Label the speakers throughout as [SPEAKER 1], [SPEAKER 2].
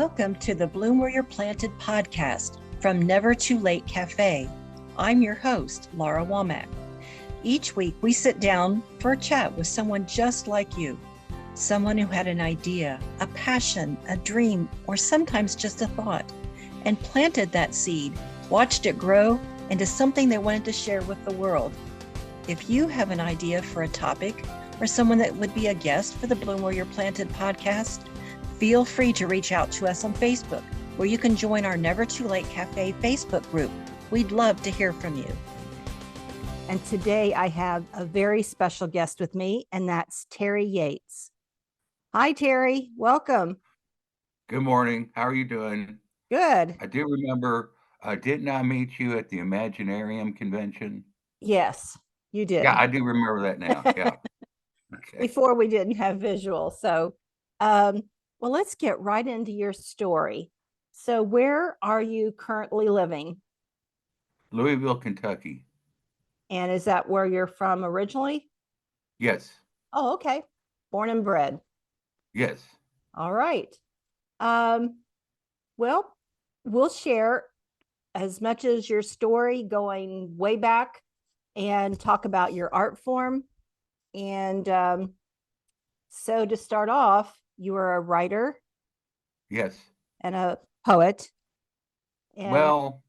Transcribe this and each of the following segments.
[SPEAKER 1] Welcome to the Bloom Where You're Planted podcast from Never Too Late Cafe. I'm your host, Laura Womack. Each week we sit down for a chat with someone just like you, someone who had an idea, a passion, a dream, or sometimes just a thought, and planted that seed, watched it grow into something they wanted to share with the world. If you have an idea for a topic or someone that would be a guest for the Bloom Where You're Planted podcast, feel free to reach out to us on Facebook, where you can join our Never Too Late Cafe Facebook group. We'd love to hear from you. And today I have a very special guest with me, and that's Terry Yates. Hi, Terry. Welcome.
[SPEAKER 2] Good morning. How are you doing?
[SPEAKER 1] Good.
[SPEAKER 2] I do remember, didn't I meet you at the Imaginarium convention?
[SPEAKER 1] Yes, you did.
[SPEAKER 2] Yeah, I do remember that now. Yeah. Okay.
[SPEAKER 1] Before we didn't have visual. So, well, let's get right into your story. So where are you currently living?
[SPEAKER 2] Louisville, Kentucky.
[SPEAKER 1] And is that where you're from originally?
[SPEAKER 2] Yes.
[SPEAKER 1] Oh, okay. Born and bred.
[SPEAKER 2] Yes.
[SPEAKER 1] All right. Well, we'll share as much as your story going way back and talk about your art form. And so to start off, you were a writer
[SPEAKER 2] Yes.
[SPEAKER 1] and a poet and
[SPEAKER 2] Well,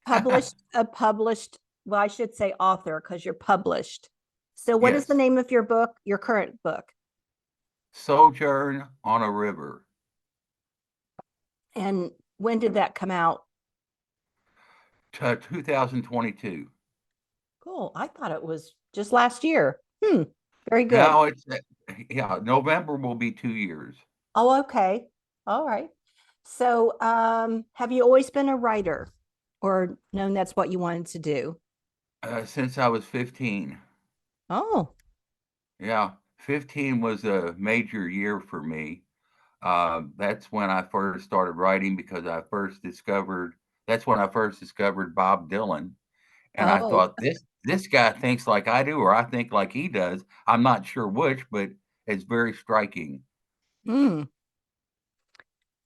[SPEAKER 1] published, well, I should say author because you're published. So what is
[SPEAKER 2] yes.
[SPEAKER 1] the name of your book, your current book?
[SPEAKER 2] Sojourn on a River.
[SPEAKER 1] And when did that come out?
[SPEAKER 2] 2022.
[SPEAKER 1] Cool. I thought it was just last year. Very good.
[SPEAKER 2] Now yeah, November will be 2 years.
[SPEAKER 1] Oh, okay. All right. So, have you always been a writer or known that's what you wanted to do?
[SPEAKER 2] Since I was 15.
[SPEAKER 1] Oh,
[SPEAKER 2] Yeah, 15 was a major year for me. That's when I first started writing because that's when I first discovered Bob Dylan. And I
[SPEAKER 1] oh.
[SPEAKER 2] thought this guy thinks like I do, or I think like he does. I'm not sure which, but it's very striking.
[SPEAKER 1] Hmm.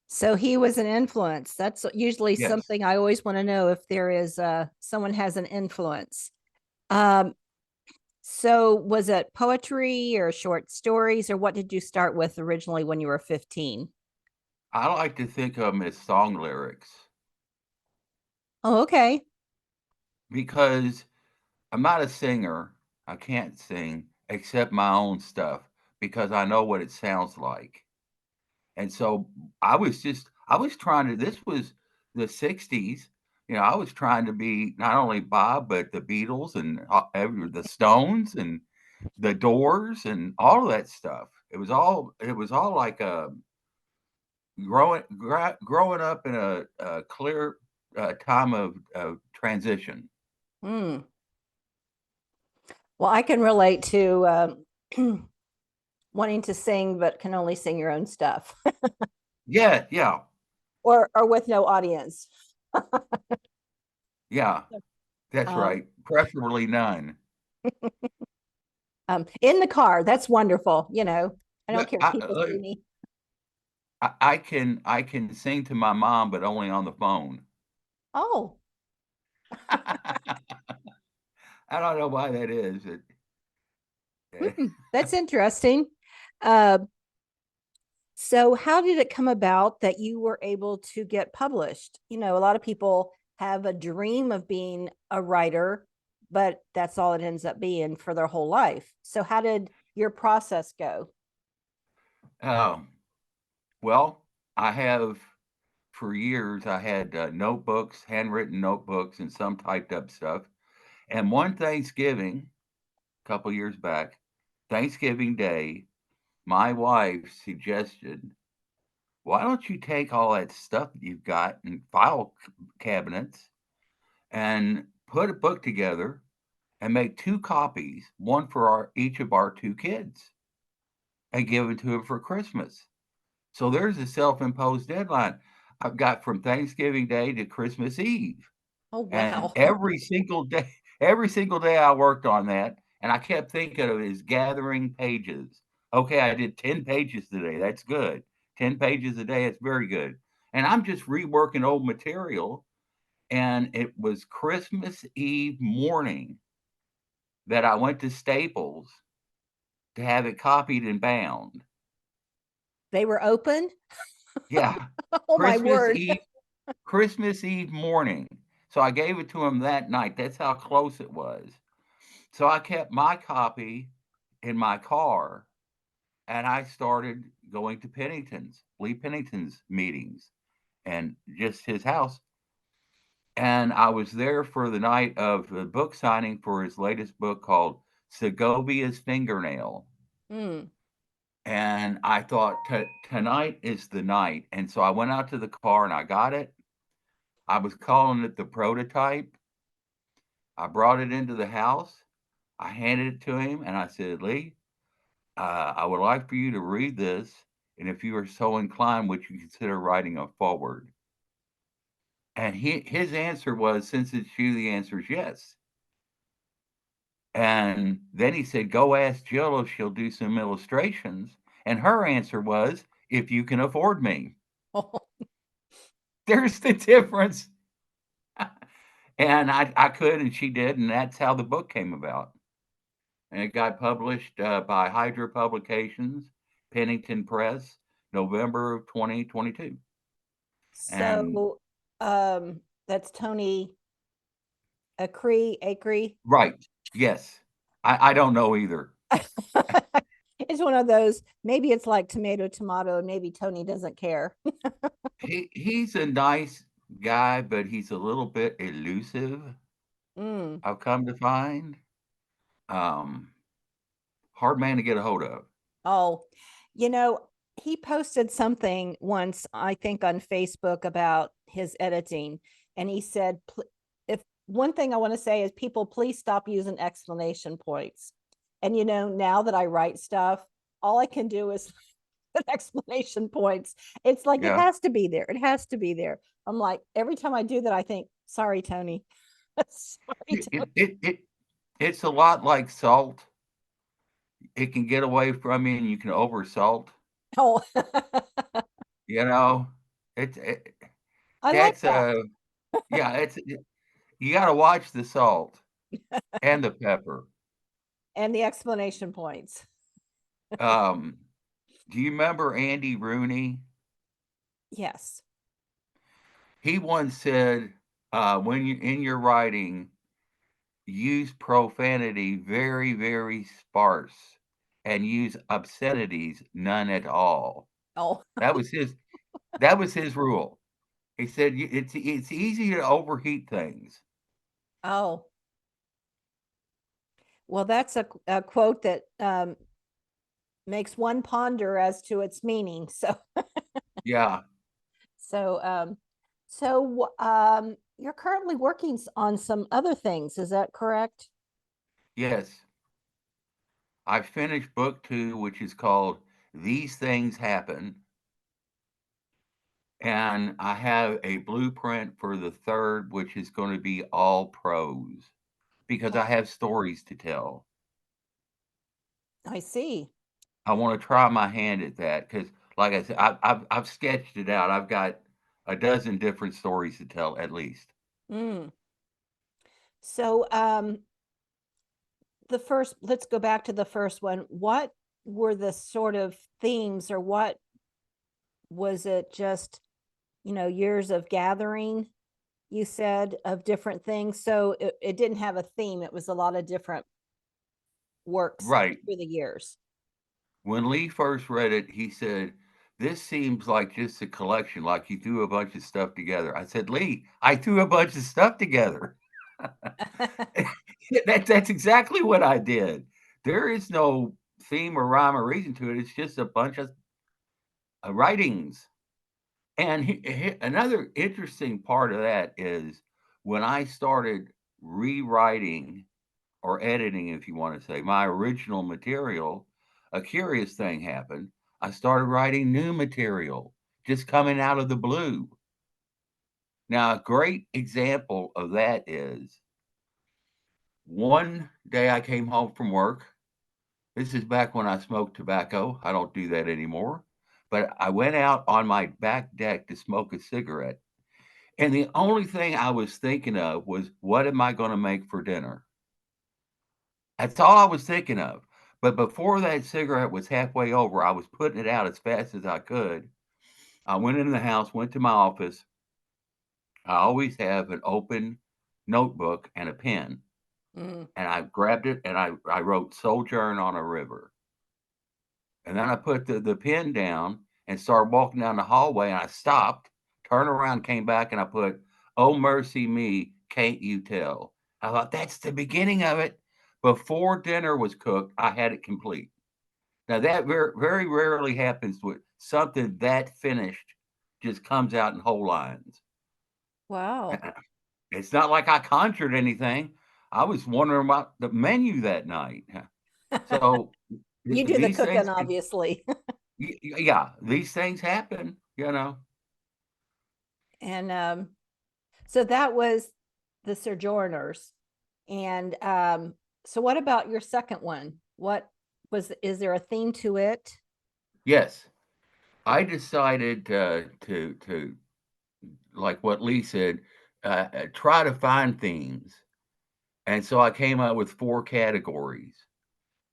[SPEAKER 1] So he was an influence. That's usually
[SPEAKER 2] Yes.
[SPEAKER 1] something I always want to know if there is someone has an influence. Um, so was it poetry or short stories, or what did you start with originally when you were 15?
[SPEAKER 2] I like to think of them as song lyrics
[SPEAKER 1] Oh, okay.
[SPEAKER 2] because I'm not a singer. I can't sing except my own stuff because I know what it sounds like. And so I was trying to, this was the 60s. I was trying to be not only Bob, but the Beatles and the Stones and the Doors and all of that stuff. It was all like growing up in a clear time of transition.
[SPEAKER 1] Hmm. Well, I can relate to wanting to sing, but can only sing your own stuff
[SPEAKER 2] Yeah, yeah,
[SPEAKER 1] or with no audience.
[SPEAKER 2] yeah. That's
[SPEAKER 1] Um,
[SPEAKER 2] right. Preferably none.
[SPEAKER 1] in the car, that's wonderful. I don't
[SPEAKER 2] But
[SPEAKER 1] care if people see me.
[SPEAKER 2] I can sing to my mom, but only on the phone.
[SPEAKER 1] Oh,
[SPEAKER 2] I don't know why that is.
[SPEAKER 1] that's interesting. Uh, so, how did it come about that you were able to get published? A lot of people have a dream of being a writer, but that's all it ends up being for their whole life. So, how did your process go?
[SPEAKER 2] Um, well, I have for years. I had notebooks, handwritten notebooks, and some typed up stuff. And one Thanksgiving, a couple years back, Thanksgiving Day, my wife suggested, "Why don't you take all that stuff that you've got in file cabinets and put a book together and make two copies, one for each of our two kids, and give it to them for Christmas." So there's a self-imposed deadline I've got from Thanksgiving Day to Christmas Eve.
[SPEAKER 1] Oh,
[SPEAKER 2] And
[SPEAKER 1] wow.
[SPEAKER 2] every single day I worked on that, and I kept thinking of it as gathering pages Okay, I did 10 pages today. That's good. 10 pages a day. It's very good. And I'm just reworking old material. And it was Christmas Eve morning that I went to Staples to have it copied and bound.
[SPEAKER 1] They were open?
[SPEAKER 2] Yeah,
[SPEAKER 1] Oh my
[SPEAKER 2] Christmas
[SPEAKER 1] word.
[SPEAKER 2] Eve, Christmas Eve morning. So I gave it to him that night. That's how close it was. So I kept my copy in my car and I started going to Lee Pennington's meetings and just his house. And I was there for the night of the book signing for his latest book called Segovia's Fingernail.
[SPEAKER 1] Mm.
[SPEAKER 2] And I thought, tonight is the night. And so I went out to the car and I got it. I was calling it the prototype. I brought it into the house. I handed it to him and I said, Lee, I would like for you to read this. And if you are so inclined, would you consider writing a forward? And his answer was, since it's you, the answer is yes. And then he said, go ask Jill if she'll do some illustrations. And her answer was, if you can afford me. There's the difference. And I could, and she did. And that's how the book came about. And it got published by Hydra Publications, Pennington Press, November of 2022. And
[SPEAKER 1] So that's Tony Acree.
[SPEAKER 2] right, yes, I don't know either.
[SPEAKER 1] It's one of those, maybe it's like tomato, and maybe Tony doesn't care.
[SPEAKER 2] He's a nice guy, but he's a little bit elusive.
[SPEAKER 1] Mm.
[SPEAKER 2] I've come to find, um, hard man to get a hold of.
[SPEAKER 1] Oh, you know, he posted something once, I think, on Facebook about his editing. And he said, if one thing I want to say is, people, please stop using explanation points. And, now that I write stuff, all I can do is explanation points. It's like, it
[SPEAKER 2] Yeah,
[SPEAKER 1] has to be there. It has to be there. I'm like, every time I do that, I think, sorry, Tony. Sorry,
[SPEAKER 2] it,
[SPEAKER 1] Tony.
[SPEAKER 2] it's a lot like salt. It can get away from you, and you can oversalt.
[SPEAKER 1] Oh,
[SPEAKER 2] You know, it
[SPEAKER 1] I like
[SPEAKER 2] that's
[SPEAKER 1] that.
[SPEAKER 2] yeah. You got to watch the salt and the pepper.
[SPEAKER 1] And the explanation points.
[SPEAKER 2] Um, do you remember Andy Rooney?
[SPEAKER 1] Yes.
[SPEAKER 2] He once said, when you in your writing, use profanity very, very sparse, and use obscenities none at all.
[SPEAKER 1] Oh,
[SPEAKER 2] That was his. That was his rule. He said it's easy to overheat things.
[SPEAKER 1] oh. Well, that's a quote that makes one ponder as to its meaning. So,
[SPEAKER 2] Yeah.
[SPEAKER 1] so, you're currently working on some other things. Is that correct?
[SPEAKER 2] Yes. I finished book 2, which is called These Things Happen, and I have a blueprint for the third, which is going to be all prose because I have stories to tell.
[SPEAKER 1] I see.
[SPEAKER 2] I want to try my hand at that because, like I said, I've sketched it out. I've got a dozen different stories to tell at least.
[SPEAKER 1] Mm. So, let's go back to the first one. What were the sort of themes, or what was it? Just, years of gathering, you said, of different things. So it didn't have a theme. It was a lot of different works
[SPEAKER 2] Right.
[SPEAKER 1] through the years.
[SPEAKER 2] When Lee first read it, he said, "This seems like just a collection, like you threw a bunch of stuff together." I said, "Lee, I threw a bunch of stuff together." That's exactly what I did. There is no theme or rhyme or reason to it. It's just a bunch of writings. And another interesting part of that is when I started rewriting or editing, if you want to say, my original material, a curious thing happened. I started writing new material just coming out of the blue. Now, a great example of that is one day I came home from work This is back when I smoked tobacco. I don't do that anymore. But I went out on my back deck to smoke a cigarette. And the only thing I was thinking of was, what am I going to make for dinner? That's all I was thinking of. But before that cigarette was halfway over, I was putting it out as fast as I could. I went in the house, went to my office. I always have an open notebook and a pen.
[SPEAKER 1] Mm.
[SPEAKER 2] And I grabbed it and I wrote Sojourn on a River. And then I put the pen down and started walking down the hallway, and I stopped, turned around, came back, and I put, "Oh, mercy me, can't you tell?" I thought, that's the beginning of it. Before dinner was cooked, I had it complete. Now, that very rarely happens with something that finished just comes out in whole lines.
[SPEAKER 1] Wow.
[SPEAKER 2] It's not like I conjured anything. I was wondering about the menu that night. So
[SPEAKER 1] You do the
[SPEAKER 2] these
[SPEAKER 1] cooking,
[SPEAKER 2] things,
[SPEAKER 1] obviously.
[SPEAKER 2] yeah, these things happen, you know.
[SPEAKER 1] And so that was the Sojourners. And so what about your second one? What was, is there a theme to it?
[SPEAKER 2] Yes, I decided to like what Lee said, try to find themes, and so I came up with 4 categories,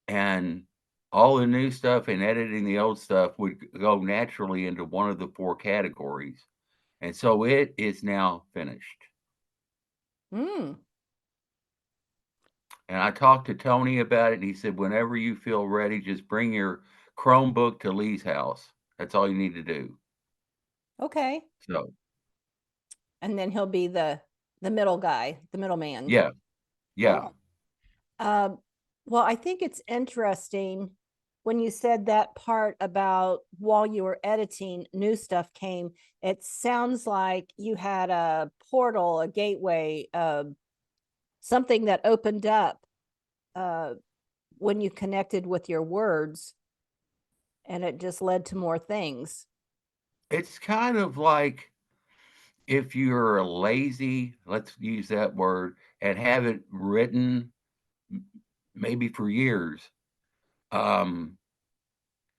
[SPEAKER 2] and all the new stuff and editing the old stuff would go naturally into one of the 4 categories, and so it is now finished.
[SPEAKER 1] Mm.
[SPEAKER 2] And I talked to Tony about it, and he said, whenever you feel ready, just bring your Chromebook to Lee's house. That's all you need to do.
[SPEAKER 1] Okay.
[SPEAKER 2] So,
[SPEAKER 1] And then he'll be the middle guy, the middleman.
[SPEAKER 2] yeah, yeah.
[SPEAKER 1] Cool. Um, well, I think it's interesting when you said that part about while you were editing, new stuff came. It sounds like you had a portal, a gateway, something that opened up uh, when you connected with your words, and it just led to more things.
[SPEAKER 2] It's kind of like if you're lazy, let's use that word, and have it written maybe for years. Um,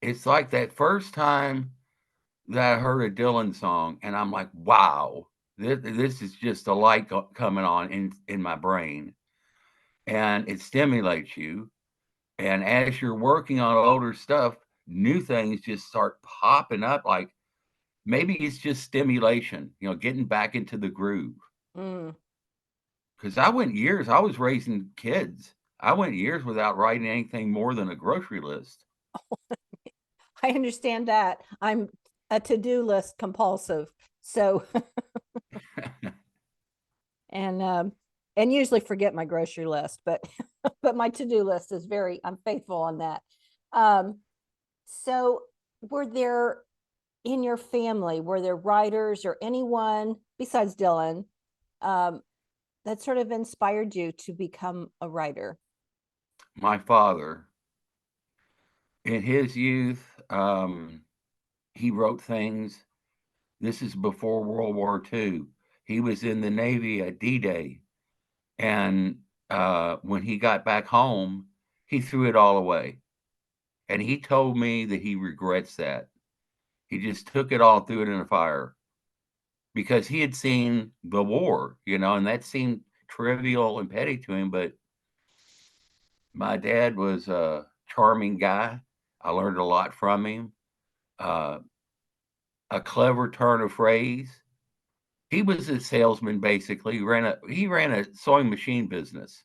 [SPEAKER 2] it's like that first time that I heard a Dylan song, and I'm like, wow, this is just a light coming on in my brain, and it stimulates you. And as you're working on older stuff, new things just start popping up. Like maybe it's just stimulation, getting back into the groove.
[SPEAKER 1] Mm.
[SPEAKER 2] Because I was raising kids. I went years without writing anything more than a grocery list.
[SPEAKER 1] I understand that. I'm a to-do list compulsive. So and usually forget my grocery list, but but my to-do list is very, I'm faithful on that. Um, so were there in your family, were there writers or anyone besides Dylan um, that sort of inspired you to become a writer?
[SPEAKER 2] My father, in his youth, he wrote things. This is before World War II. He was in the Navy at D-Day. And when he got back home, he threw it all away. And he told me that he regrets that. He just took it all, threw it in the fire because he had seen the war, and that seemed trivial and petty to him. But my dad was a charming guy. I learned a lot from him. Uh, a clever turn of phrase. He was a salesman basically. He ran a sewing machine business.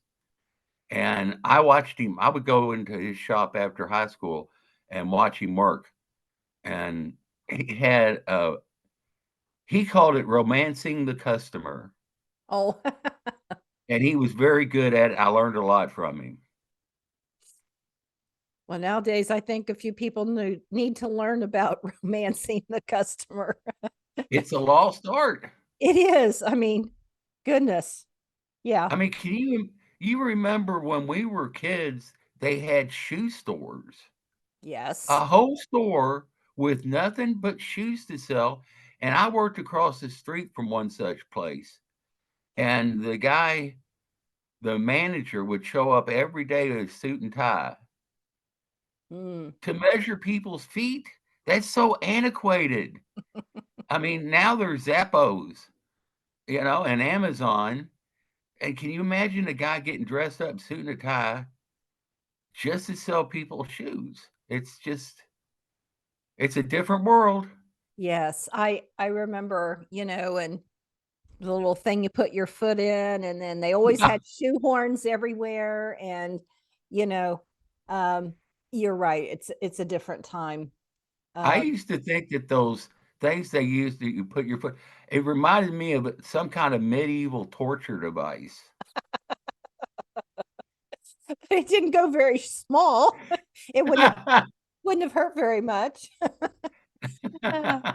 [SPEAKER 2] And I watched him. I would go into his shop after high school and watch him work. And he called it romancing the customer.
[SPEAKER 1] Oh,
[SPEAKER 2] And he was very good at it. I learned a lot from him.
[SPEAKER 1] well, nowadays I think a few people need to learn about romancing the customer.
[SPEAKER 2] It's a lost art.
[SPEAKER 1] It is. I mean, goodness. Yeah.
[SPEAKER 2] I mean, you remember when we were kids, they had shoe stores,
[SPEAKER 1] Yes.
[SPEAKER 2] a whole store with nothing but shoes to sell. And I worked across the street from one such place. And the manager would show up every day with a suit and tie.
[SPEAKER 1] Mm.
[SPEAKER 2] to measure people's feet. That's so antiquated. I mean, now there's Zappos, and Amazon. And can you imagine a guy getting dressed up, suit and a tie, just to sell people shoes? It's a different world.
[SPEAKER 1] Yes, I remember, and the little thing you put your foot in, and then they always
[SPEAKER 2] Yeah.
[SPEAKER 1] had shoehorns everywhere, and you know, um, you're right. It's a different time.
[SPEAKER 2] I
[SPEAKER 1] Um,
[SPEAKER 2] used to think that those things they used that you put your foot, it reminded me of some kind of medieval torture device.
[SPEAKER 1] it didn't go very small. It wouldn't have hurt very much. Uh,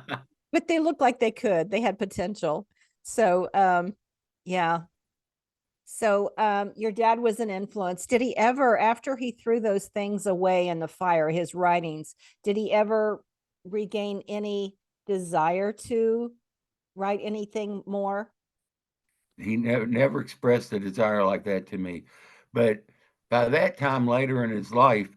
[SPEAKER 1] but they looked like they could. They had potential. So, yeah. So, your dad was an influence. Did he ever, after he threw those things away in the fire, his writings, did he ever regain any desire to write anything more?
[SPEAKER 2] He never expressed a desire like that to me. But by that time later in his life,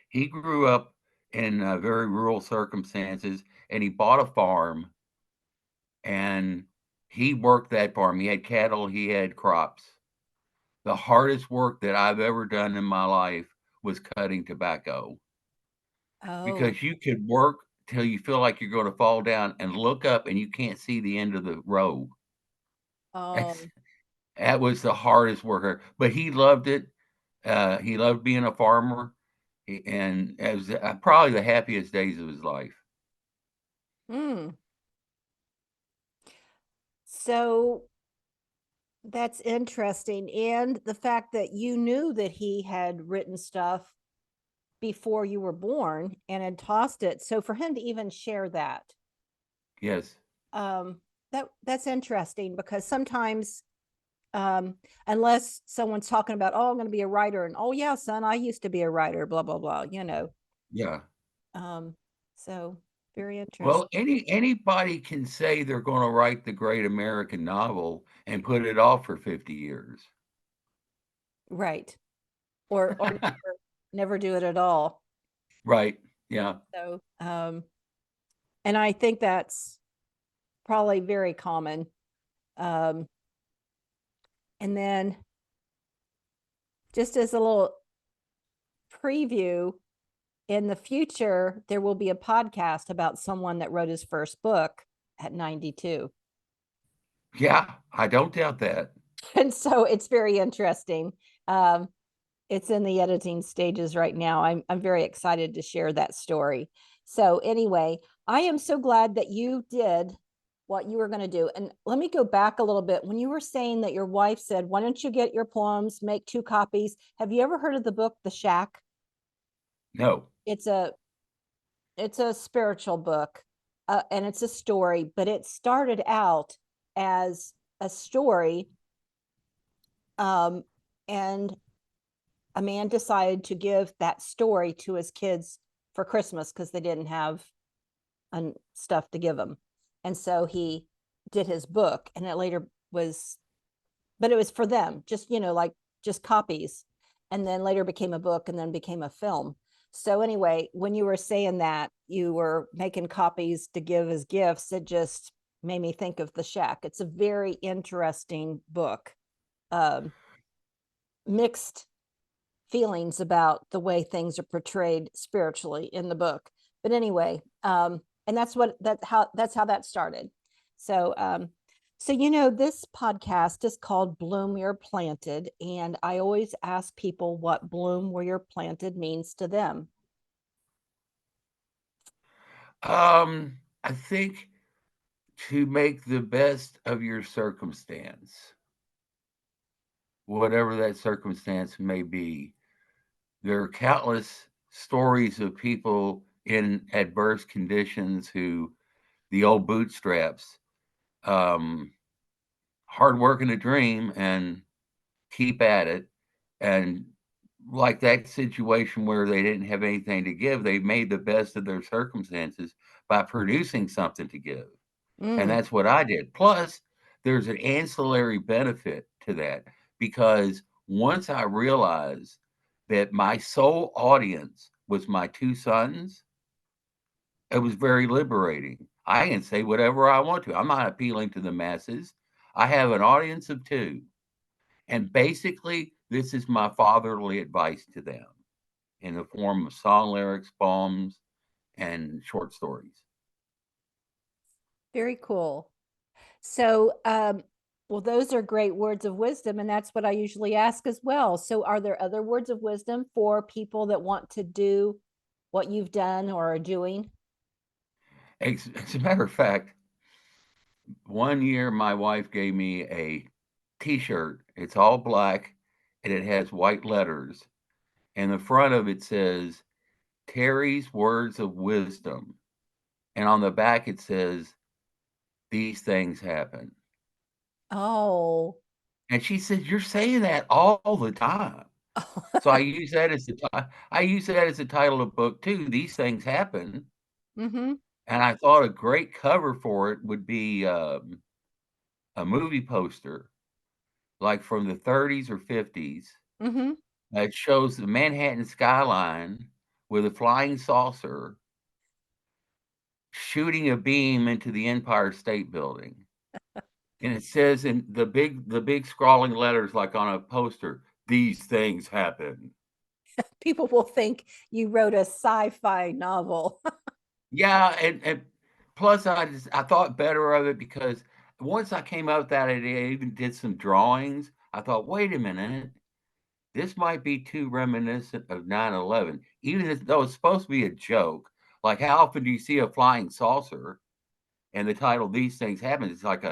[SPEAKER 2] he grew up in very rural circumstances, and he bought a farm, and he worked that farm. He had cattle, he had crops. The hardest work that I've ever done in my life was cutting tobacco,
[SPEAKER 1] Oh,
[SPEAKER 2] because you could work till you feel like you're going to fall down and look up and you can't see the end of the row. That's,
[SPEAKER 1] oh,
[SPEAKER 2] that was the hardest worker, but he loved it. He loved being a farmer, and it was probably the happiest days of his life.
[SPEAKER 1] mm. So that's interesting. And the fact that you knew that he had written stuff before you were born and had tossed it. So for him to even share that,
[SPEAKER 2] Yes.
[SPEAKER 1] um, that's interesting because sometimes, um, unless someone's talking about, oh, I'm going to be a writer, and oh yeah, son, I used to be a writer, blah blah blah.
[SPEAKER 2] Yeah.
[SPEAKER 1] Um, so very interesting,
[SPEAKER 2] Well, anybody can say they're going to write the great American novel and put it off for 50 years.
[SPEAKER 1] right? Or never do it at all.
[SPEAKER 2] Right. Yeah.
[SPEAKER 1] So, and I think that's probably very common. Um, and then just as a little preview, in the future, there will be a podcast about someone that wrote his first book at 92.
[SPEAKER 2] Yeah. I don't doubt that.
[SPEAKER 1] And so it's very interesting. Um, it's in the editing stages right now. I'm very excited to share that story. So anyway, I am so glad that you did what you were going to do. And let me go back a little bit. When you were saying that your wife said, "Why don't you get your poems, make two copies?" Have you ever heard of the book The Shack?
[SPEAKER 2] No.
[SPEAKER 1] It's a spiritual book, and it's a story, but it started out as a story, um, and a man decided to give that story to his kids for Christmas because they didn't have stuff to give them. And so he did his book, and it later was, but it was for them, just, like just copies. And then later became a book and then became a film. So anyway, when you were saying that you were making copies to give as gifts, it just made me think of The Shack. It's a very interesting book. Um, Mixed feelings about the way things are portrayed spiritually in the book. But anyway, and that's how that started. So this podcast is called Bloom Where You're Planted, and I always ask people what bloom where you're planted means to them.
[SPEAKER 2] I think to make the best of your circumstance, whatever that circumstance may be. There are countless stories of people in adverse conditions who, the old bootstraps, um, hard work and a dream and keep at it. And like that situation where they didn't have anything to give, they made the best of their circumstances by producing something to give. And
[SPEAKER 1] Mm,
[SPEAKER 2] that's what I did. Plus, there's an ancillary benefit to that, because once I realized that my sole audience was my two sons, it was very liberating. I can say whatever I want to. I'm not appealing to the masses. I have an audience of two. And basically, this is my fatherly advice to them in the form of song lyrics, poems, and short stories.
[SPEAKER 3] Very cool. So, well, those are great words of wisdom, and that's what I usually ask as well. So, are there other words of wisdom for people that want to do what you've done or are doing?
[SPEAKER 2] As a matter of fact, one year my wife gave me a T-shirt. It's all black and it has white letters. And the front of it says Terry's Words of Wisdom. And on the back it says, these things happen.
[SPEAKER 3] Oh,
[SPEAKER 2] And she said, you're saying that all the time. So I use that as the title of book too. These things happen.
[SPEAKER 3] mm-hmm,
[SPEAKER 2] And I thought a great cover for it would be a movie poster, like from the 30s or 50s.
[SPEAKER 3] mm-hmm.
[SPEAKER 2] It shows the Manhattan skyline with a flying saucer shooting a beam into the Empire State Building. And it says in the big scrawling letters like on a poster, these things happen.
[SPEAKER 3] People will think you wrote a sci-fi novel.
[SPEAKER 2] Yeah, and plus I thought better of it because once I came up with that idea, I even did some drawings. I thought, wait a minute, this might be too reminiscent of 9/11, even though it's supposed to be a joke. Like, how often do you see a flying saucer? And the title "These Things Happen" is like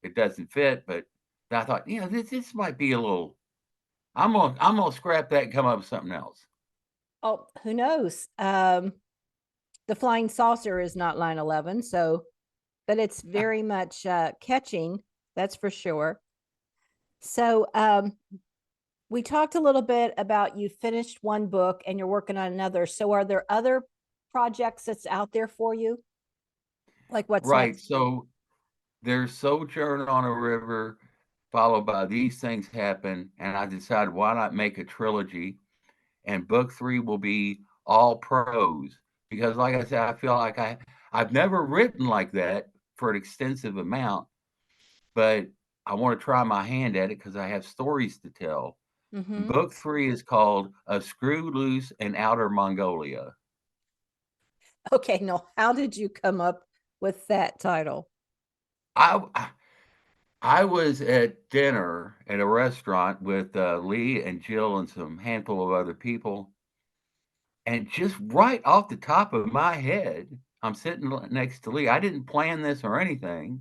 [SPEAKER 2] it doesn't fit. But I thought, this might be a little. I'm gonna scrap that and come up with something else.
[SPEAKER 3] Oh, who knows? The flying saucer is not 9/11, so but it's very much catching, that's for sure. So, we talked a little bit about you finished one book and you're working on another. So, are there other projects that's out there for you? Like what's
[SPEAKER 2] Right.
[SPEAKER 3] next?
[SPEAKER 2] So there's Sojourn on a River, followed by These Things Happen, and I decided why not make a trilogy? And book three will be all prose because, like I said, I feel like I've never written like that for an extensive amount, but I want to try my hand at it because I have stories to tell.
[SPEAKER 3] Mm-hmm.
[SPEAKER 2] Book three is called "A Screw Loose in Outer Mongolia."
[SPEAKER 3] Okay, now how did you come up with that title?
[SPEAKER 2] I I was at dinner at a restaurant with Lee and Jill and some handful of other people, and just right off the top of my head, I'm sitting next to Lee. I didn't plan this or anything.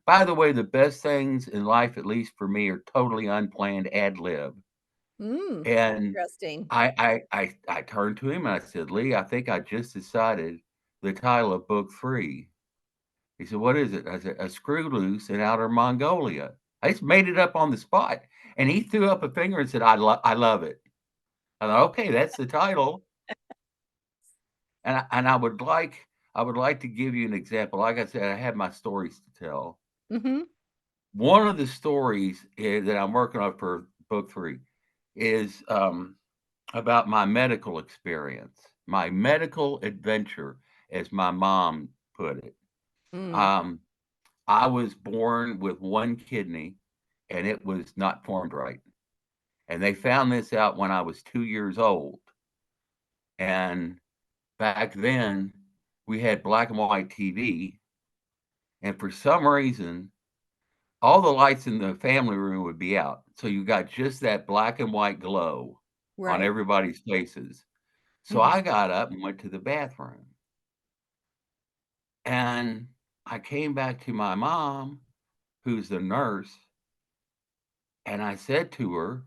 [SPEAKER 2] By the way, the best things in life, at least for me, are totally unplanned ad lib. And
[SPEAKER 3] Interesting.
[SPEAKER 2] I turned to him and I said, Lee, I think I just decided the title of book three. He said, what is it? I said, A Screw Loose in Outer Mongolia. I just made it up on the spot. And he threw up a finger and said, I love it. I thought, okay, that's the title. And I would like to give you an example. Like I said, I have my stories to tell.
[SPEAKER 3] Mm-hmm.
[SPEAKER 2] One of the stories that I'm working on for book three is about my medical experience, my medical adventure, as my mom put it.
[SPEAKER 3] Mm.
[SPEAKER 2] Um, I was born with one kidney, and it was not formed right. And they found this out when I was 2 years old. And back then, we had black and white TV, and for some reason, all the lights in the family room would be out. So you got just that black and white glow on
[SPEAKER 3] Right.
[SPEAKER 2] everybody's faces. So
[SPEAKER 3] Mm-hmm.
[SPEAKER 2] I got up and went to the bathroom. And I came back to my mom, who's the nurse, and I said to her,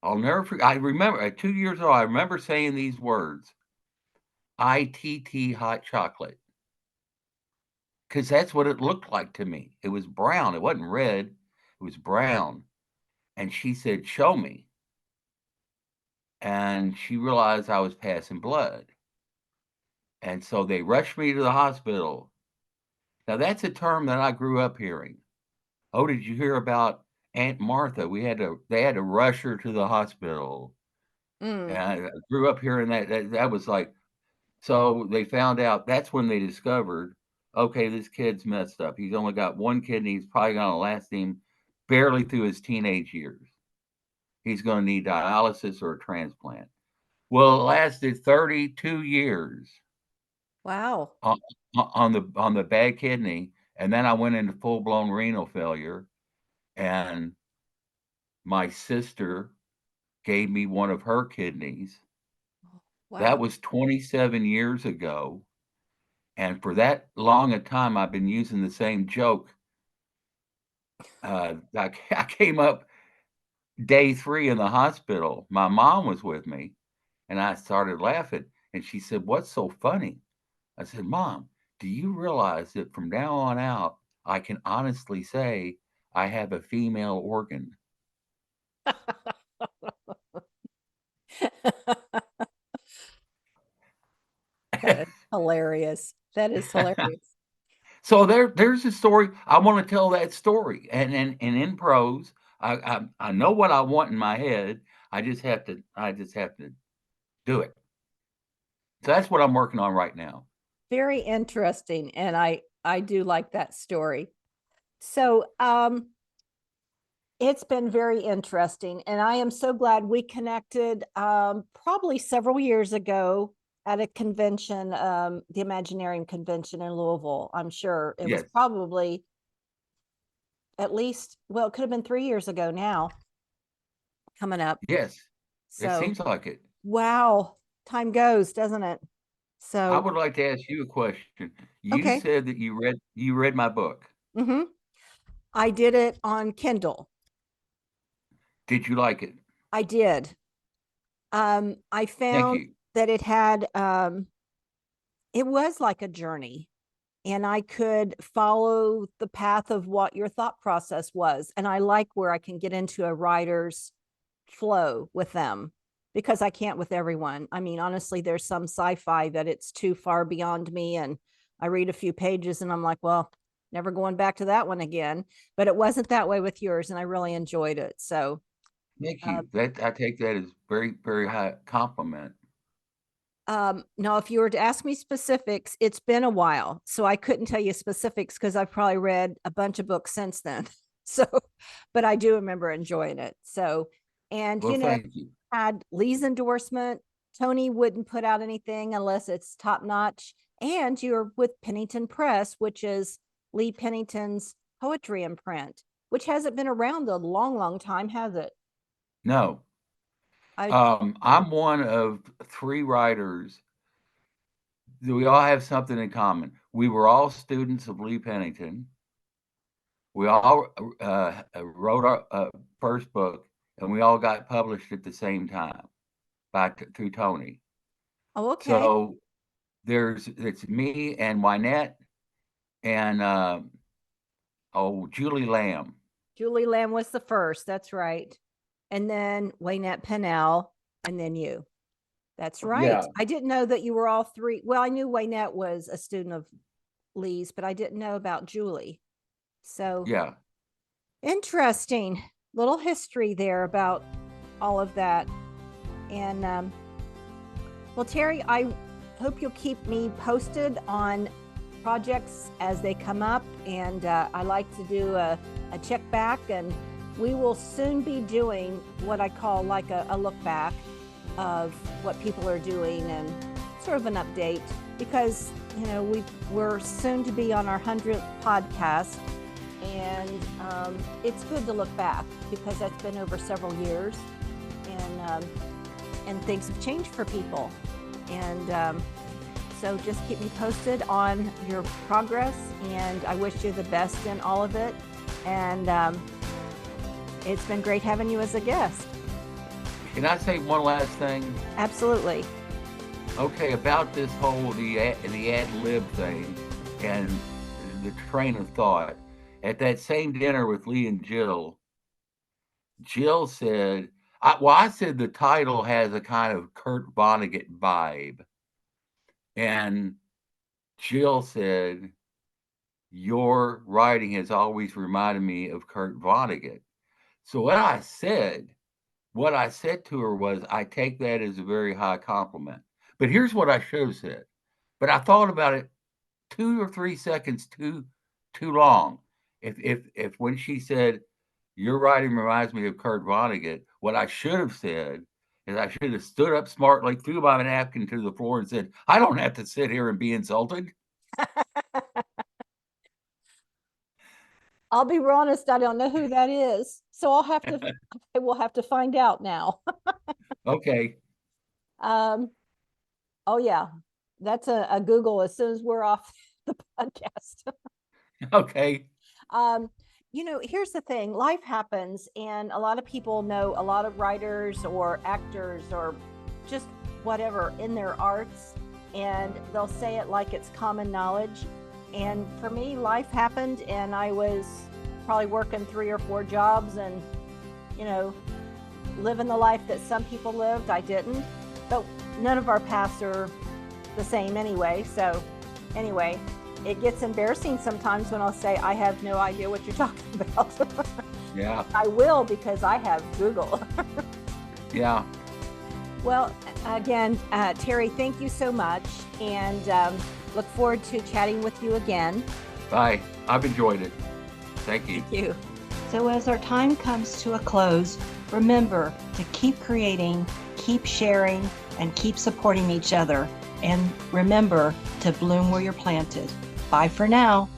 [SPEAKER 2] I'll never forget. I remember at 2 years old, I remember saying these words, ITT hot chocolate, because that's what it looked like to me. It was brown. It wasn't red, it was brown. And she said, show me. And she realized I was passing blood. And so they rushed me to the hospital. Now, that's a term that I grew up hearing. Oh, did you hear about Aunt Martha? They had to rush her to the hospital.
[SPEAKER 3] Mm.
[SPEAKER 2] And I grew up hearing that was like, so they found out that's when they discovered, okay, this kid's messed up. He's only got one kidney. He's probably going to last him barely through his teenage years. He's going to need dialysis or a transplant. Well, it lasted 32 years
[SPEAKER 3] Wow.
[SPEAKER 2] on, on the bad kidney, and then I went into full blown renal failure, and my sister gave me one of her kidneys. That
[SPEAKER 3] Wow.
[SPEAKER 2] was 27 years ago. And for that long a time, I've been using the same joke. I came up day 3 in the hospital. My mom was with me, and I started laughing. And she said, "What's so funny?" I said, "Mom, do you realize that from now on out, I can honestly say I have a female organ?"
[SPEAKER 3] That is hilarious. That is hilarious.
[SPEAKER 2] So there's a story. I want to tell that story, and in prose, I know what I want in my head. I just have to do it. So that's what I'm working on right now.
[SPEAKER 3] Very interesting. And I do like that story. So it's been very interesting. And I am so glad we connected probably several years ago at a convention, the Imaginarium convention in Louisville. I'm sure it was
[SPEAKER 2] Yes,
[SPEAKER 3] probably at least, well, it could have been 3 years ago now coming up.
[SPEAKER 2] yes. It
[SPEAKER 3] So,
[SPEAKER 2] seems like it.
[SPEAKER 3] wow, time goes, doesn't it?
[SPEAKER 2] I
[SPEAKER 3] So,
[SPEAKER 2] would like to ask you a question. You
[SPEAKER 3] okay.
[SPEAKER 2] said that you read my book.
[SPEAKER 3] Mm-hmm. I did it on Kindle.
[SPEAKER 2] Did you like it?
[SPEAKER 3] I did. I
[SPEAKER 2] Thank
[SPEAKER 3] found
[SPEAKER 2] you.
[SPEAKER 3] that it had, it was like a journey, and I could follow the path of what your thought process was. And I like where I can get into a writer's flow with them because I can't with everyone. I mean, honestly, there's some sci-fi that it's too far beyond me. And I read a few pages and I'm like, well, never going back to that one again. But it wasn't that way with yours. And I really enjoyed it. So,
[SPEAKER 2] Thank
[SPEAKER 3] uh,
[SPEAKER 2] you. That I take that as very, very high compliment.
[SPEAKER 3] now, if you were to ask me specifics, it's been a while. So I couldn't tell you specifics because I've probably read a bunch of books since then. So, but I do remember enjoying it. So, and
[SPEAKER 2] Well, thank you.
[SPEAKER 3] had Lee's endorsement. Tony wouldn't put out anything unless it's top notch. And you're with Pennington Press, which is Lee Pennington's poetry imprint, which hasn't been around a long, long time, has it?
[SPEAKER 2] No,
[SPEAKER 3] I
[SPEAKER 2] I'm one of 3 writers. We all have something in common. We were all students of Lee Pennington. We all wrote our first book, and we all got published at the same time through Tony.
[SPEAKER 3] oh, okay.
[SPEAKER 2] So it's me and Wynette and Julie Lamb.
[SPEAKER 3] Julie Lamb was the first. That's right. And then Waynette Pennell, and then you. That's right.
[SPEAKER 2] Yeah,
[SPEAKER 3] I didn't know that you were all three. Well, I knew Waynette was a student of Lee's, but I didn't know about Julie. So
[SPEAKER 2] yeah.
[SPEAKER 3] interesting little history there about all of that. And well, Terry, I hope you'll keep me posted on projects as they come up. And I like to do a check back, and we will soon be doing what I call like a look back of what people are doing and sort of an update, because we're soon to be on our 100th podcast, and it's good to look back because that's been over several years, and things have changed for people, and so just keep me posted on your progress, and I wish you the best in all of it. And it's been great having you as a guest.
[SPEAKER 2] Can I say one last thing?
[SPEAKER 3] Absolutely.
[SPEAKER 2] Okay, about this whole the ad lib thing and the train of thought. At that same dinner with Lee and Jill, Jill said, I said the title has a kind of Kurt Vonnegut vibe. And Jill said, your writing has always reminded me of Kurt Vonnegut. So what I said what I said to her was, I take that as a very high compliment. But here's what I should have said. But I thought about it 2 or 3 seconds too long. If when she said, "Your writing reminds me of Kurt Vonnegut," what I should have said is I should have stood up smartly, threw my napkin to the floor, and said, "I don't have to sit here and be insulted."
[SPEAKER 3] I'll be honest, I don't know who that is. So I will have to find out now.
[SPEAKER 2] Okay.
[SPEAKER 3] Oh yeah, that's a Google as soon as we're off the podcast.
[SPEAKER 2] Okay.
[SPEAKER 3] Um, here's the thing, life happens, and a lot of people know a lot of writers or actors or just whatever in their arts, and they'll say it like it's common knowledge. And for me, life happened, and I was probably working 3 or 4 jobs and, living the life that some people lived. I didn't, but none of our paths are the same anyway. So anyway, it gets embarrassing sometimes when I'll say, I have no idea what you're talking about.
[SPEAKER 2] Yeah.
[SPEAKER 3] I will, because I have Google.
[SPEAKER 2] Yeah.
[SPEAKER 3] Well, again, Terry, thank you so much, and look forward to chatting with you again.
[SPEAKER 2] Bye. I've enjoyed it. Thank you.
[SPEAKER 3] Thank you.
[SPEAKER 1] So as our time comes to a close, remember to keep creating, keep sharing, and keep supporting each other. And remember to bloom where you're planted. Bye for now.